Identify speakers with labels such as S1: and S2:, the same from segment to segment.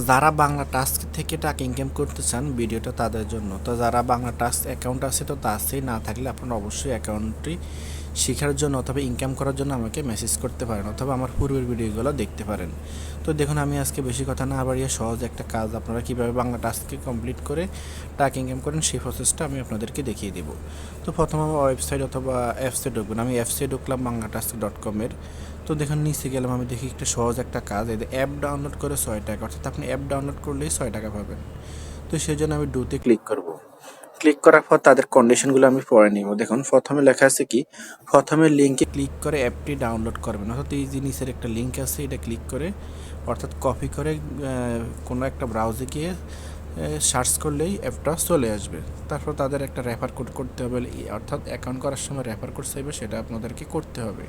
S1: যারা বাংলা টাস্ক থেকে টাকা ইনকাম করতে চান ভিডিওটা তাদের জন্য। তো যারা বাংলা টাস্ক অ্যাকাউন্ট আছে তো তা আছেই, না থাকলে আপনারা অবশ্যই অ্যাকাউন্টটি শেখার জন্য অথবা ইনকাম করার জন্য আমাকে মেসেজ করতে পারেন অথবা আমার পূর্বের ভিডিওগুলো দেখতে পারেন। তো দেখুন, আমি আজকে বেশি কথা না বাড়িয়ে সহজ একটা কাজ আপনারা কীভাবে বাংলা টাস্ককে কমপ্লিট করে টাকা ইনকাম করেন সেই প্রসেসটা আমি আপনাদেরকে দেখিয়ে দেবো। তো প্রথম আমার ওয়েবসাইট অথবা অ্যাপসে ঢুকবেন। আমি অ্যাপসে ঢুকলাম banglatasks.com-এর। তো দেখুন নিচে গেলাম, আমি দেখি একটা সহজ একটা কাজ, এই অ্যাপ ডাউনলোড করে 6 টাকা, অর্থাৎ আপনি অ্যাপ ডাউনলোড করলেই 6 টাকা পাবেন। তো সেই জন্য আমি ডুতে ক্লিক করব। ক্লিক করার পর তাদের কন্ডিশনগুলো আমি পড়ে নিব। দেখুন প্রথমে লেখা আছে কি, প্রথমে লিঙ্কে ক্লিক করে অ্যাপটি ডাউনলোড করবেন, অর্থাৎ এই জিনিসের একটা লিঙ্ক আছে, এটা ক্লিক করে অর্থাৎ কপি করে কোনো একটা ব্রাউজে গিয়ে সার্চ করলেই অ্যাপটা চলে আসবে। তারপর তাদের একটা রেফার কোড করতে হবে, অর্থাৎ অ্যাকাউন্ট করার সময় রেফার কোড চাইবে, সেটা আপনাদেরকে করতে হবে।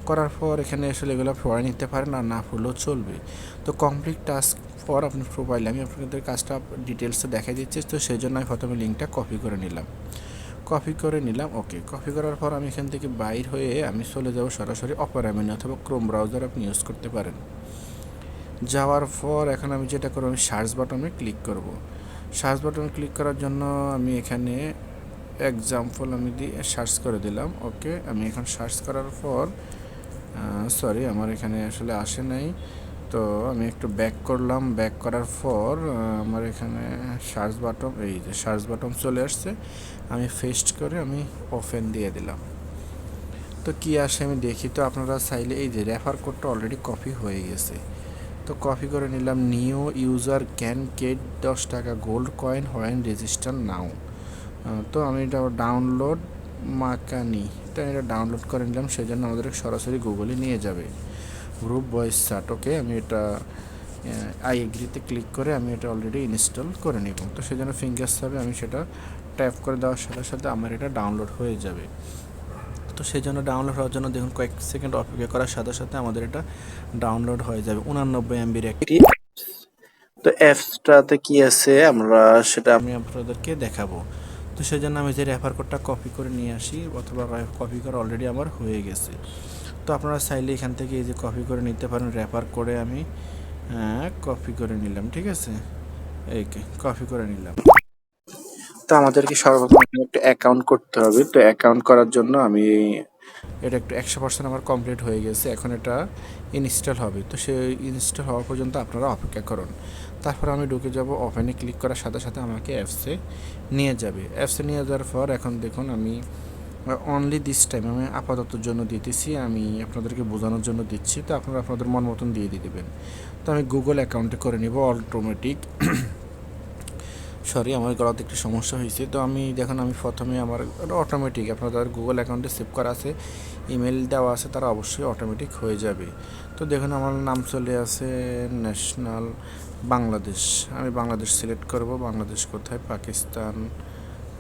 S1: করার পর এখানে আসলে এগুলো পড়ে নিতে পারেন আর না পড়লেও চলবে। তো কমপ্লিট টাস্ক পর আপনার প্রোফাইলে আমি আপনাদের কাজটা ডিটেলসে দেখাই দিচ্ছি। তো সেই জন্য আমি প্রথমে লিঙ্কটা কপি করে নিলাম। ওকে, কপি করার পর আমি এখান থেকে বাইর হয়ে আমি চলে যাব সরাসরি অপেরা মেনু অথবা ক্রোম ব্রাউজার আপনি ইউজ করতে পারেন। যাওয়ার পর এখন আমি যেটা করব, আমি সার্চ বাটনে ক্লিক করব। সার্চ বাটনে ক্লিক করার জন্য আমি এখানে এক্সাম্পল আমি দিয়ে সার্চ করে দিলাম। ওকে, আমি এখন সার্চ করার পর সরি, আমার এখানে আসলে আসে নাই। তো আমি একটু ব্যাক করলাম, ব্যাক করার পর আমার এখানে সার্চ বাটন, এই যে সার্চ বাটন চলে আসছে, আমি পেস্ট করে আমি ওপেন দিয়ে দিলাম। তো কি আসে আমি দেখি। তো আপনারা চাইলে এই যে রেফার কোডটা অলরেডি কপি হয়ে গেছে, তো কপি করে নিলাম। নিউ ইউজার ক্যান গেট 10 টাকা গোল্ড কয়েন হোয়েন রেজিস্টার নাও। তো আমি এটা ডাউনলোড মাকানি, এটা ডাউনলোড করে নিলাম। সেজন্য আমাদের সরাসরি গুগলে নিয়ে যাবে। গ্রুপ ভয়েস চ্যাট, ওকে, আমি এটা আই এগ্রিতে ক্লিক করে আমি এটা অলরেডি ইনস্টল করে নিব। তো সেজন্য ফিঙ্গার্স হবে, আমি সেটা ট্যাপ করে দেওয়ার সাথে সাথে আমার এটা ডাউনলোড হয়ে যাবে। তো সেই জন্য ডাউনলোড হওয়ার জন্য দেখুন কয়েক সেকেন্ড অপেক্ষা করার সাথে সাথে আমাদের এটা ডাউনলোড হয়ে যাবে। 89 MBর একটি। তো অ্যাপসটাতে কি আছে আমরা সেটা আমি আপনাদেরকে দেখাবো। তো সেই জন্য আমি যে রেফার কোডটা কপি করে নিয়ে আসি, অথবা কপি করা অলরেডি আমার হয়ে গেছে। তো আপনারা চাইলে এখান থেকে এই যে কপি করে নিতে পারেন। রেফার করে আমি কপি করে নিলাম, ঠিক আছে, এই কপি করে নিলাম। তো আমাদেরকে সর্বপ্রথম একটা অ্যাকাউন্ট করতে হবে। তো অ্যাকাউন্ট করার জন্য আমি এটা একটু 100% আমার কমপ্লিট হয়ে গেছে, এখন এটা ইনস্টল হবে। তো সেই ইনস্টল হওয়া পর্যন্ত আপনারা অপেক্ষা করুন। তারপর আমি ঢুকে যাব, ওপেনে ক্লিক করার সাথে সাথে আমাকে অ্যাপসে নিয়ে যাবে। অ্যাপসে নিয়ে যাওয়ার পর এখন দেখুন আমি অনলি দিস টাইম আমি আপাততর জন্য দিতেছি, আমি আপনাদেরকে বোঝানোর জন্য দিচ্ছি। তো আপনারা আপনাদের মন মতন দিয়ে দেবেন। তো আমি গুগল অ্যাকাউন্টে করে নিব অটোমেটিক। সরি, আমার গলাতে একটু সমস্যা হয়েছে। তো আমি দেখুন, আমি প্রথমে আমার অটোমেটিক, আপনাদের গুগল অ্যাকাউন্টে সেভ করা আছে, ইমেল দেওয়া আছে, তারা অবশ্যই অটোমেটিক হয়ে যাবে। তো দেখুন আমার নাম চলে আসে ন্যাশনাল বাংলাদেশ, আমি বাংলাদেশ সিলেক্ট করব। বাংলাদেশ কোথায়? পাকিস্তান,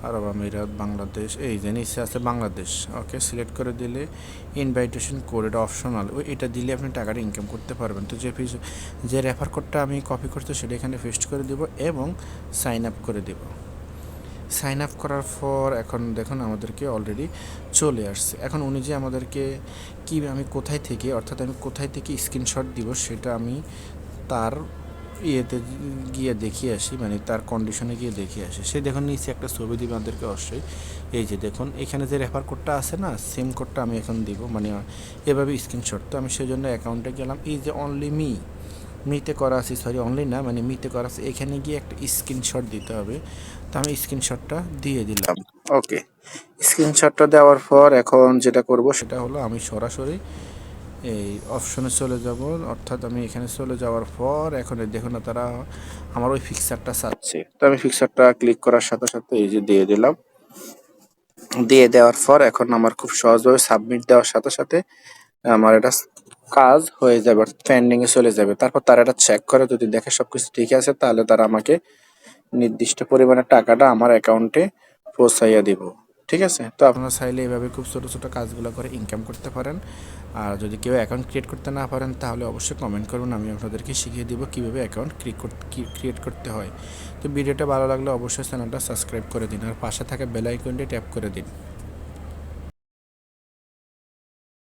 S1: আরব আমিরাত, বাংলাদেশ, এই যে নিচে আছে বাংলাদেশ। ওকে, সিলেক্ট করে দিলে ইনভাইটেশন কোড, এটা অপশনাল, এটা দিলে আপনি টাকাটা ইনকাম করতে পারবেন। তো যে রেফার কোডটা আমি কপি করতে সেটা এখানে পেস্ট করে দেব এবং সাইন আপ করে দেব। সাইন আপ করার পর এখন দেখুন আমাদেরকে অলরেডি চলে আসছে। এখন উনি যে আমাদেরকে কি, আমি কোথায় থেকে, অর্থাৎ আমি কোথায় থেকে স্ক্রিনশট দিব সেটা আমি তার ইয়েতে গিয়ে দেখিয়ে আসি, মানে তার কন্ডিশনে গিয়ে দেখিয়ে আসি। সে দেখুন নিচে একটা ছবি দিবে আমাদেরকে অবশ্যই। এই যে দেখুন এখানে যে রেফার কোডটা আছে না, সেম কোডটা আমি এখন দিব, মানে এভাবে স্ক্রিনশট। তো আমি সেই জন্য অ্যাকাউন্টে গেলাম, এই যে অনলি মিতে করা আছে, সরি অনলি না, মানে মিতে করা আছে, এখানে গিয়ে একটা স্ক্রিনশট দিতে হবে। তো আমি স্ক্রিনশটটা দিয়ে দিলাম। ওকে, স্ক্রিনশটটা দেওয়ার পর এখন যেটা করব সেটা হলো আমি সরাসরি এই অপশনে চলে যাব, অর্থাৎ আমি এখানে চলে যাওয়ার পর এখন দেখুন না তারা আমার ওই ফিক্সারটা চাচ্ছে। তো আমি ফিক্সারটা ক্লিক করার সাথে সাথে এই যে দিয়ে দিলাম। দিয়ে দেওয়ার পর এখন আমার খুব সহজভাবে সাবমিট দেওয়ার সাথে সাথে আমার এটা কাজ হয়ে যাবে, পেন্ডিংয়ে চলে যাবে। তারপর তারা এটা চেক করে, যদি দেখে সবকিছু ঠিক আছে তাহলে তারা আমাকে নির্দিষ্ট পরিমাণে টাকাটা আমার অ্যাকাউন্টে পৌঁছাইয়া দিব। ঠিক আছে, তো আপনারা চাইলে এইভাবে খুব ছোটো ছোটো কাজগুলো করে ইনকাম করতে পারেন। আর যদি কেউ অ্যাকাউন্ট ক্রিয়েট করতে না পারেন তাহলে অবশ্যই কমেন্ট করুন, আমি আপনাদেরকে শিখিয়ে দিব কীভাবে অ্যাকাউন্ট ক্রিয়েট করতে হয়। তো ভিডিওটা ভালো লাগলে অবশ্যই চ্যানেলটা সাবস্ক্রাইব করে দিন আর পাশে থাকা বেল আইকনটি ট্যাপ করে দিন।